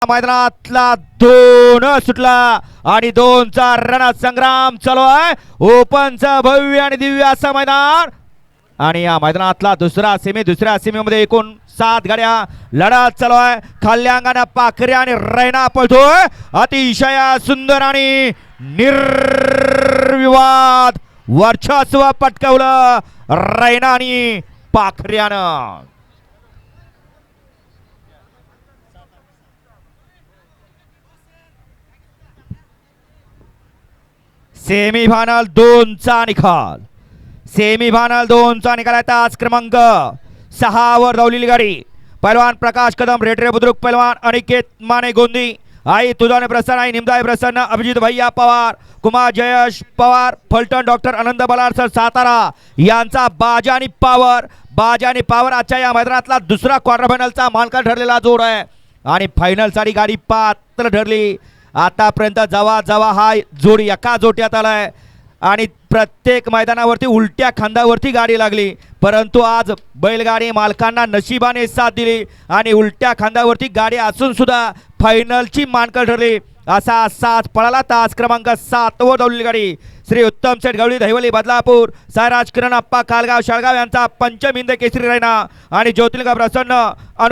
मैदानातला दोन सुटला आणि दोनचा रणसंग्राम संग्राम चालू आहे. ओपनचं भव्य आणि दिव्य असं मैदान आणि या मैदानातला दुसऱ्या सेमीमध्ये एकूण 7 गाड्या लढत चालू आहे. खाल्ल्या अंगाने पाखरे आणि रैना पळतोय. अतिशय सुंदर आणि निर्विवाद वर्चस्व पटकावलं रैना आणि पाखऱ्यानं. सेमीफायनल 2चा निकाल. सेमीफायनल 2चा निकाल आहे. तास क्रमांक 6 वर धावलेली गाडी पैलवान प्रकाश कदम रेटरे बुद्रुक, पैलवान अनिकेत माने गोंदी, आई तुझाने प्रसन्न, आई निमदाय प्रसन्न, अभिजित भैया पवार, कुमार जयेश पवार फलटण, डॉक्टर आनंद बलारसर सातारा यांचा बाजा आणि पावर आजच्या या मैदानातला दुसरा क्वार्टर फायनलचा मानकरी ठरलेला जोड आहे आणि फायनल साठी गाडी पात्र ठरली. आतापर्यंत जवा हा जोड एका जोट्यात आलाय आणि प्रत्येक मैदानावरती उलट्या खांद्यावरती गाडी लागली, परंतु आज बैलगाडी मालकांना नशिबाने साथ दिली आणि उलट्या खांद्यावरती गाडी असून सुद्धा फायनलची मानकरी ठरली. असा साथ पळाला. तास क्रमांक 7 वर धावलेली गाडी श्री उत्तम शेठ गवळी दहिवली बदलापूर, सायराज किरण अप्पा कालगाव शाळगाव यांचा पंचम हिंद केसरी रैना आणि ज्योतिर्लिंग प्रसन्न